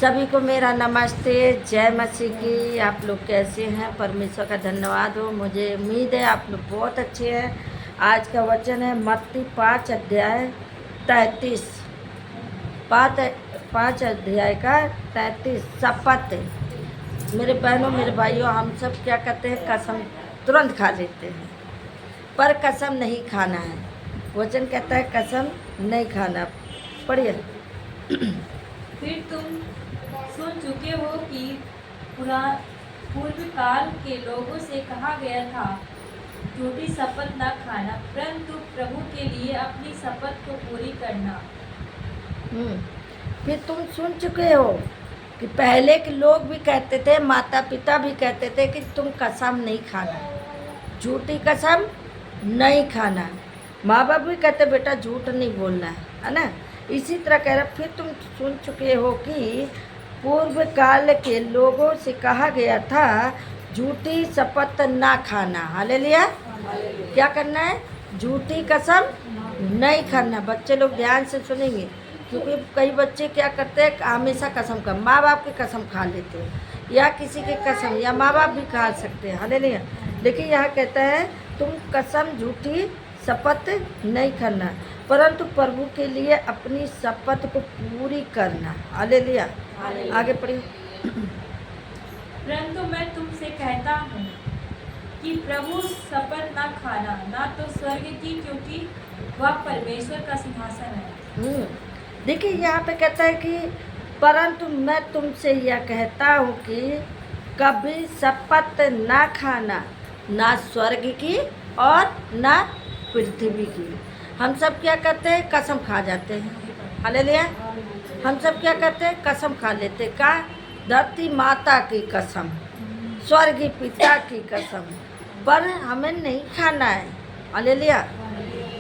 सभी को मेरा नमस्ते, जय मसीह की। आप लोग कैसे हैं? परमेश्वर का धन्यवाद हो। मुझे उम्मीद है आप लोग बहुत अच्छे हैं। आज का वचन है मत्ती 5 अध्याय 33, 5 अध्याय का 33 शपथ। मेरे बहनों मेरे भाइयों, हम सब क्या करते हैं? कसम तुरंत खा लेते हैं, पर कसम नहीं खाना है। वचन कहता है कसम नहीं खाना। पढ़िए। फिर तुम सुन चुके हो कि पूर्व काल के लोगों से कहा गया था, झूठी शपथ न खाना, परंतु प्रभु के लिए अपनी शपथ को पूरी करना। फिर तुम सुन चुके हो कि पहले के लोग भी कहते थे, माता पिता भी कहते थे कि तुम कसम नहीं खाना, झूठी कसम नहीं खाना। माँ बाप भी कहते बेटा झूठ नहीं बोलना है ना। इसी तरह कह रहा, फिर तुम सुन चुके हो कि पूर्व काल के लोगों से कहा गया था झूठी शपथ ना खाना। हालेलुया। क्या करना है? झूठी कसम नहीं खाना। बच्चे लोग ध्यान से सुनेंगे, क्योंकि कई बच्चे क्या करते हैं, हमेशा कसम का माँ बाप की कसम खा लेते हैं, या किसी की कसम, या माँ बाप भी खा सकते हैं। हालेलुया। लेकिन यहाँ कहता है तुम कसम झूठी शपथ नहीं करना, परंतु प्रभु के लिए अपनी शपथ को पूरी करना। हालेलुया। आगे पढ़िए। परंतु मैं तुमसे कहता हूँ कि प्रभु शपथ न खाना, ना तो स्वर्ग की, क्योंकि वह परमेश्वर का सिंहासन है। देखिए यहाँ पे कहता है कि परंतु मैं तुमसे यह कहता हूँ कि कभी शपथ ना खाना, ना स्वर्ग की और ना पृथ्वी की। हम सब क्या करते हैं? कसम खा जाते हैं। हालेलुया। हम सब क्या करते हैं? कसम खा लेते हैं। का? धरती माता की कसम, स्वर्गीय पिता की कसम, पर हमें नहीं खाना है। हालेलुया।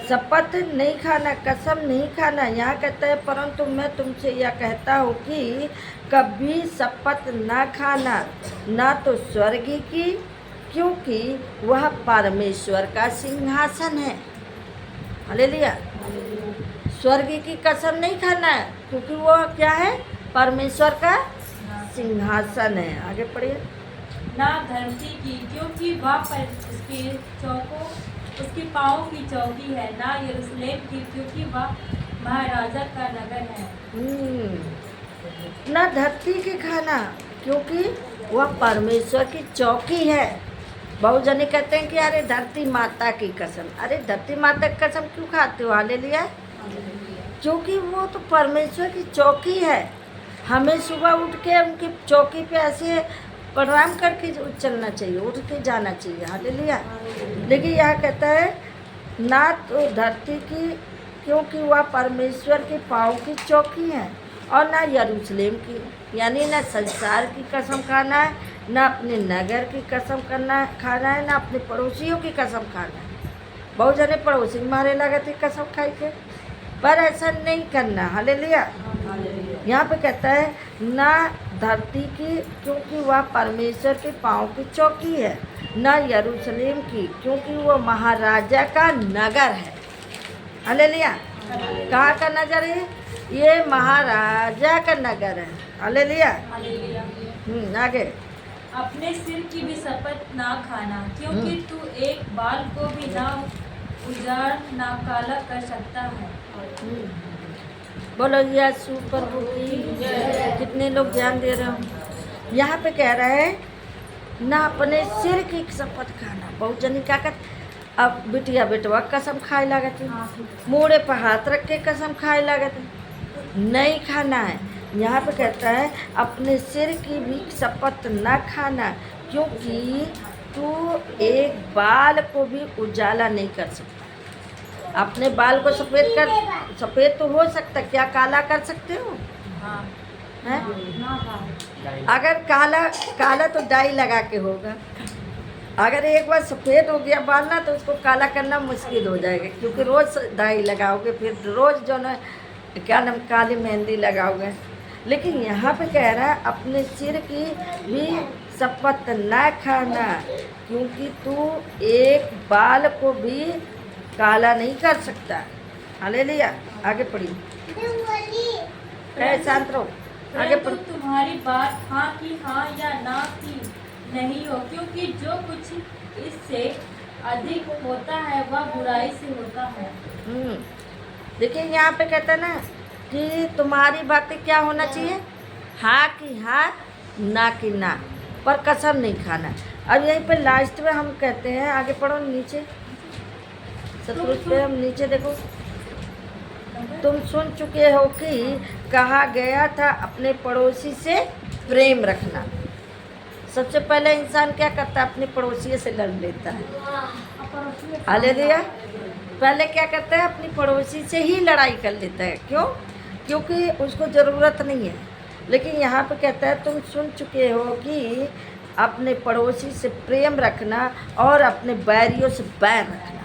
शपथ नहीं खाना, कसम नहीं खाना। यहाँ कहता है परंतु मैं तुमसे यह कहता हूँ कि कभी शपथ ना खाना, ना तो स्वर्ग की, क्योंकि वह परमेश्वर का सिंहासन है। हालेलुया। स्वर्ग की कसम नहीं खाना है, क्योंकि वो क्या है? परमेश्वर का सिंहासन है। आगे पढ़िए। ना धरती की, क्योंकि वह पर उसके पाँव की चौकी है, ना यरूशलेम की, क्योंकि वह महाराजा का नगर है। ना धरती की खाना, क्योंकि वह परमेश्वर की चौकी है। बहुत जने कहते हैं कि अरे धरती माता की कसम। अरे धरती माता की कसम क्यों खाते हो? हालेलुया। क्योंकि वो तो परमेश्वर की चौकी है। हमें सुबह उठ के उनकी चौकी पे ऐसे प्रणाम करके चलना चाहिए, उठ के जाना चाहिए। हालेलुया। लेकिन यह कहता है ना तो धरती की, क्योंकि वह परमेश्वर के पाँव की चौकी है, और ना यरूशलेम की, यानी ना संसार की कसम खाना है, ना अपने नगर की कसम खाना है, ना अपने पड़ोसियों की कसम खाना है। बहुत जने पड़ोसी मारे लगे थे कसम खाई के, पर ऐसा नहीं करना। हालेलुया। यहाँ पे कहता है ना धरती की, क्योंकि वह परमेश्वर के पाँव की चौकी है, ना यरूशलेम की, क्योंकि वह महाराजा का नगर है। हालेलुया। कहाँ का नगर है? ये महाराजा का नगर है। हालेलुया। आगे। अपने सिर की भी शपथ ना खाना, क्योंकि तू एक बाल को भी ना उजाड़ ना काला कर सकता है। बोलो यीशु प्रभु की। कितने लोग ध्यान दे रहे हो? यहाँ पे कह रहा है ना अपने सिर की शपथ खाना। बहुत जनी क्या कर, अब बिटिया बेटवा कसम खाए लागत, मोड़े पर हाथ रख के कसम खाए लागत, नहीं खाना है। यहाँ पे कहता है अपने सिर की भी शपथ न खाना, क्योंकि तू एक बाल को भी उजाला नहीं कर सकता। अपने बाल को सफ़ेद तो हो सकता, क्या काला कर सकते हो? हैं? अगर काला तो डाई लगा के होगा। अगर एक बार सफ़ेद हो गया बाल ना, तो उसको काला करना मुश्किल हो जाएगा, क्योंकि रोज़ डाई लगाओगे, फिर रोज़ जो ना क्या नाम काली मेहंदी लगाओगे। लेकिन यहाँ पे कह रहा है अपने सिर की भी शपथ न खाना, क्योंकि तू एक बाल को भी काला नहीं कर सकता। हालेलुया। आगे पढ़िए। शांत रहो। आगे परंतु तुम्हारी बात हाँ की हाँ या ना की नहीं हो, क्योंकि जो कुछ इससे अधिक होता है वह बुराई से होता है। देखिए यहाँ पे कहता है ना कि तुम्हारी बातें क्या होना चाहिए, हाँ की हाँ, ना की ना, पर कसम नहीं खाना। अब यहीं पे लास्ट में हम कहते हैं, आगे पढ़ो नीचे, सतरुज पे हम नीचे देखो, तुम सुन चुके हो कि कहा गया था अपने पड़ोसी से प्रेम रखना। सबसे पहले इंसान क्या करता है, अपने पड़ोसी से लड़ लेता है। हालेलुया। पहले क्या करता है, अपनी पड़ोसी से ही लड़ाई कर लेता है। क्यों? क्योंकि उसको ज़रूरत नहीं है। लेकिन यहाँ पे कहता है तुम सुन चुके हो कि अपने पड़ोसी से प्रेम रखना और अपने बैरियों से बैर रखना।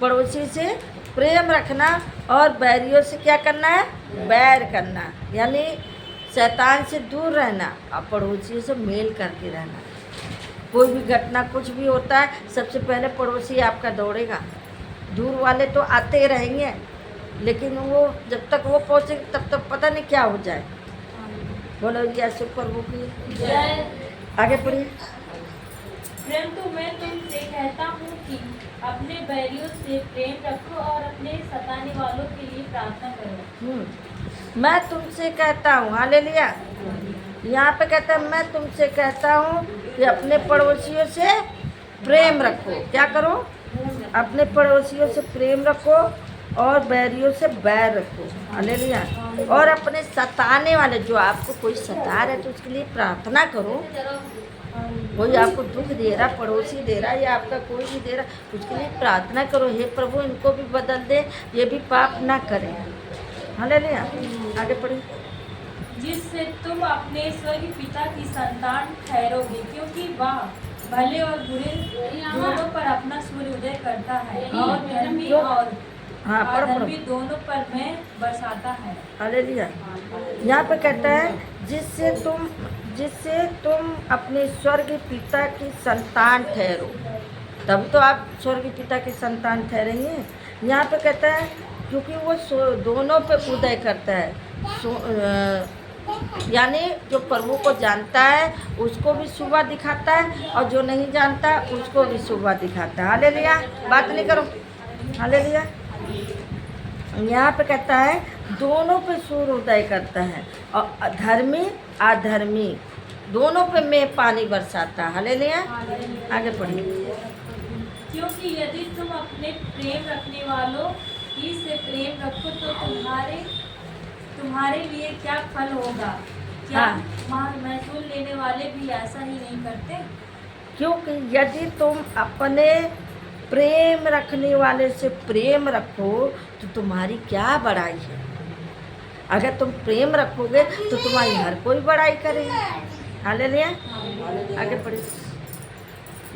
पड़ोसी से प्रेम रखना और बैरियों से क्या करना है, बैर करना, यानी शैतान से दूर रहना और पड़ोसियों से मेल करके रहना। कोई भी घटना कुछ भी होता है, सबसे पहले पड़ोसी आपका दौड़ेगा। दूर वाले तो आते रहेंगे, लेकिन वो जब तक वो पहुँचे तब तक पता नहीं क्या हो जाए। बोलो यीशु प्रभु की जय। आगे पढ़िए। परंतु मैं तुमसे कहता हूँ कि अपने बैरियों से प्रेम रखो और अपने सताने वालों के लिए प्रार्थना करो। मैं तुमसे कहता हूँ, हालेलुया। यहाँ पे कहता है मैं तुमसे कहता हूँ कि अपने पड़ोसियों से प्रेम रखो। क्या करो? अपने पड़ोसियों से प्रेम रखो और बैरियों से बैर रखो। हालेलुया। और अपने सताने वाले, जो आपको कोई सता रहा है तो उसके लिए प्रार्थना करो। कोई आपको दुख दे रहा, पड़ोसी दे रहा या आपका कोई भी दे रहा, उसके लिए प्रार्थना करो, हे प्रभु इनको भी बदल दे, ये भी पाप ना करें। हालेलुया। आगे पढ़िए। जिससे तुम अपने स्वर्गीय पिता की संतान ठहरोगे, क्योंकि वह भले और बुरे दोनों पर अपना सूर्य उदय करता है और धर्मी और अधर्मी दोनों पर मैं बरसाता है। हालेलुया। यहाँ पे कहता है जिससे तुम अपने स्वर्गीय पिता की संतान ठहरो, तब तो आप स्वर्गीय पिता की संतान ठहरेंगे। यहाँ पे कहता है क्योंकि वो दोनों पे उदय करता है, यानी जो प्रभु को जानता है उसको भी सुबह दिखाता है और जो नहीं जानता उसको भी सुबह दिखाता है। हालेलुया। बात नहीं करो। हालेलुया। यहाँ पे कहता है दोनों पे सूर्य उदय करता है और धर्मी अधर्मी दोनों पे मैं पानी बरसाता। हालेलुया। आगे पढ़िए। क्योंकि यदि तुम अपने प्रेम रखने वालों ही से प्रेम रखो तो तुम्हारे लिए क्या फल होगा? क्या महसूल लेने वाले भी ऐसा ही नहीं करते? क्योंकि यदि तुम अपने प्रेम रखने वाले से प्रेम रखो तो तुम्हारी क्या बड़ाई है। अगर तुम प्रेम रखोगे तो तुम्हारी हर कोई बड़ाई करेगा। हालेलुया। आगे पढ़िए।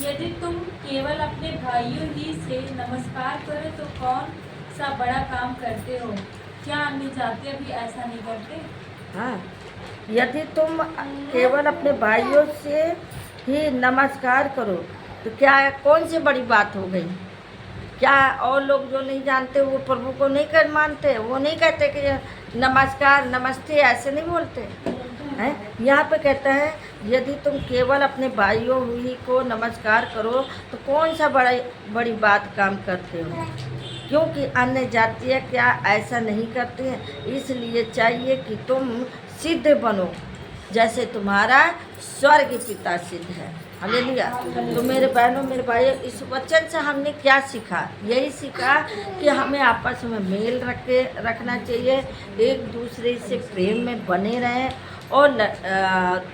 यदि तुम केवल अपने भाइयों ही से नमस्कार करो तो कौन सा बड़ा काम करते हो? क्या अन्य जातियाँ भी ऐसा नहीं करते? हाँ, यदि तुम केवल अपने भाइयों से ही नमस्कार करो तो क्या कौन सी बड़ी बात हो गई? क्या और लोग जो नहीं जानते वो प्रभु को नहीं कर मानते, वो नहीं कहते कि नमस्कार नमस्ते, ऐसे नहीं बोलते हैं। यहाँ पे कहता है यदि तुम केवल अपने भाइयों ही को नमस्कार करो तो कौन सा बड़ी बात काम करते हो, क्योंकि अन्य जातियाँ क्या ऐसा नहीं करती हैं। इसलिए चाहिए कि तुम सिद्ध बनो जैसे तुम्हारा स्वर्गीय पिता सिद्ध है। हालेलुया। तो मेरे बहनों मेरे भाइयों, इस वचन से हमने क्या सीखा? यही सीखा कि हमें आपस में मेल रखना चाहिए, एक दूसरे से प्रेम में बने रहें। और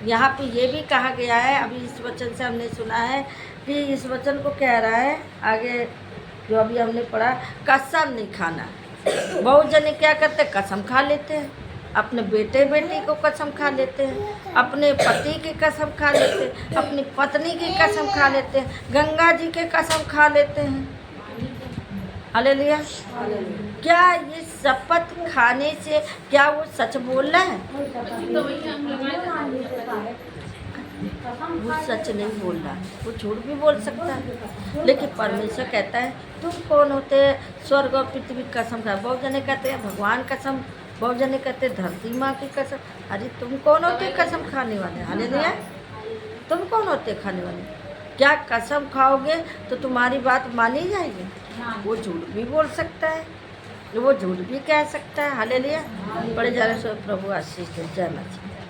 यहाँ पे ये भी कहा गया है, अभी इस वचन से हमने सुना है कि इस वचन को कह रहा है आगे जो अभी हमने पढ़ा, कसम नहीं खाना। बहुत जने क्या करते, कसम खा लेते हैं, अपने बेटे बेटी को कसम खा लेते हैं, अपने पति की कसम खा लेते हैं, अपनी पत्नी की कसम खा लेते हैं, गंगा जी के कसम खा लेते हैं। हालेलुया। क्या ये शपथ खाने से क्या वो सच बोल रहा है? वो सच नहीं बोल रहा, वो झूठ भी बोल सकता है। लेकिन परमेश्वर कहता है तुम कौन होते हैं स्वर्ग और पृथ्वी कसम खा। बहुत जने कहते हैं भगवान कसम बहुत जने कहते धरती माँ की कसम। अरे तुम कौन होते कसम खाने वाले? हालेलुया। तुम कौन होते खाने वाले? क्या कसम खाओगे तो तुम्हारी बात मानी जाएगी? वो झूठ भी बोल सकता है, वो झूठ भी कह सकता है। हालेलुया। बड़े जाने से प्रभु आशीष दे। जय माता।